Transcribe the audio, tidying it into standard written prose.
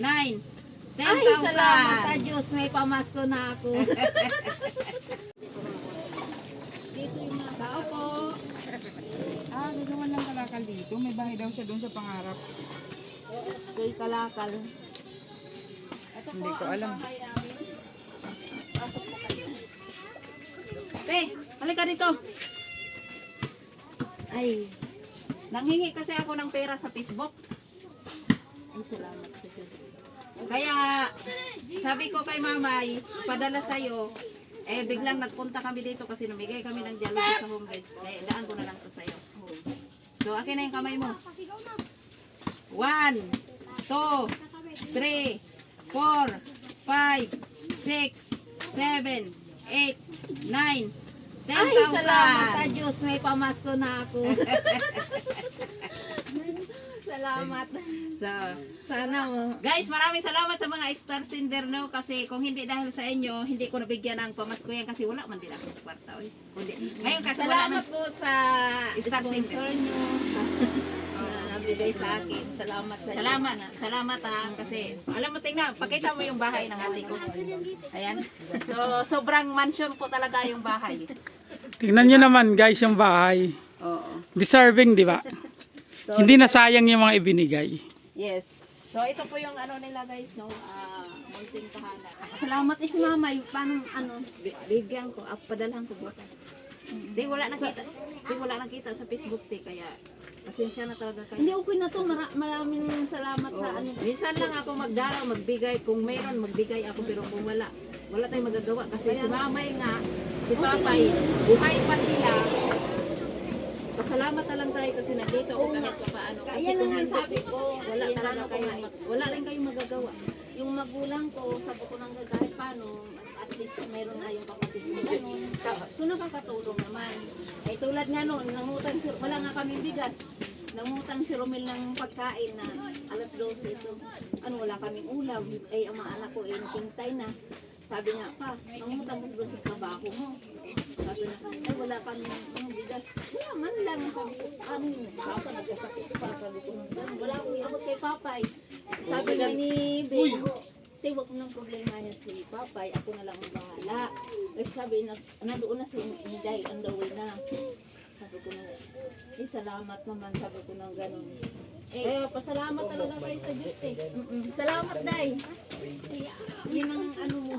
Ay, salamat sa Diyos. May pamasko na ako. Dito yung mga tao po. Gagawan ng kalakal dito. May bahay daw siya doon sa pangarap. Kay Kalakal. Ito Hindi po ko ang alam. bahay namin. Pasok po kayo. Te, halika dito. Ay, Nanghingi kasi ako ng pera sa Facebook. ay salamat sa Diyos. Kaya sabi ko kay Mamay, padala sa'yo. Biglang nagpunta kami dito kasi namigay kami ng Jollibee sa home base. Kaya daan ko na lang to sa'yo. So, akin na yung kamay mo. 1, 2, 3, 4, 5, 6, 7, 8, 9, 10,000. Ay, salamat sa Diyos. May pamasko na ako. Salamat. So, Sana mo. guys, maraming salamat sa mga star sender no kasi kung hindi dahil sa inyo, hindi ko nabigyan ng pamasko yan kasi wala man din akong kwarta. Kundi, ngayon kasi wala Salamat na. po sa Star sponsor nyo na nabigay sa akin. Salamat sa Salamat, salamat ha kasi alam mo tingnan, pakita mo yung bahay ng ate ko. Ayan. So, sobrang mansion po talaga yung bahay. Tingnan nyo naman guys yung bahay. Oo. Deserving, di ba? So, Hindi na sayang yung mga ibinigay. yes. So, ito po yung ano nila guys, no? Munting tahanan. Salamat si Mama. Paano ano? Bigyan ko, padalhan ko bukas. Di wala nakita. Di wala nakita sa Facebook te kaya pasensya na talaga kayo. Hindi okay na to. Maraming salamat sa ano. Minsan lang ako magdalaw, magbigay. Kung mayroon, magbigay ako. Pero kung wala, wala tayong magagawa. Kasi si Mamay nga, si Papay, buhay pa sila. Pasalamat na lang tayo kasi nandito ako kahit pa paano. Kasi Kaya na kung nga hindi, sabi ko. wala yan talaga lang ako kayong, wala rin kayong magagawa. yung magulang ko, sabi ko nang kahit paano, at least meron nga yung kapatid ko ganun. So nakakatulong naman. Ay tulad nga noon, wala nga kaming bigas. Nangutang si Romel ng pagkain na alas 12 ito. Ano, wala kaming ulam. Ay ang mga anak ko ay nakintay na. Sabi nga pa, nangutang mo doon sa trabaho mo. Sabi na, ay wala kaming bigas. Wala man lang. Sabi ko, ano yun? Papa, nagkasakit pa. Sabi ko, wala akong iabot kay Papay. Sabi nga ni Ben, huwag mo ng problema niya si Papay, ako na lang ang bahala. Kasi sabi, nandoon na si Inday, on the way na. Sabi ko na, salamat naman, sabi ko ng ganun. Pasalamat talaga kayo sa Diyos eh. Salamat, Day. Yun ang ano mo.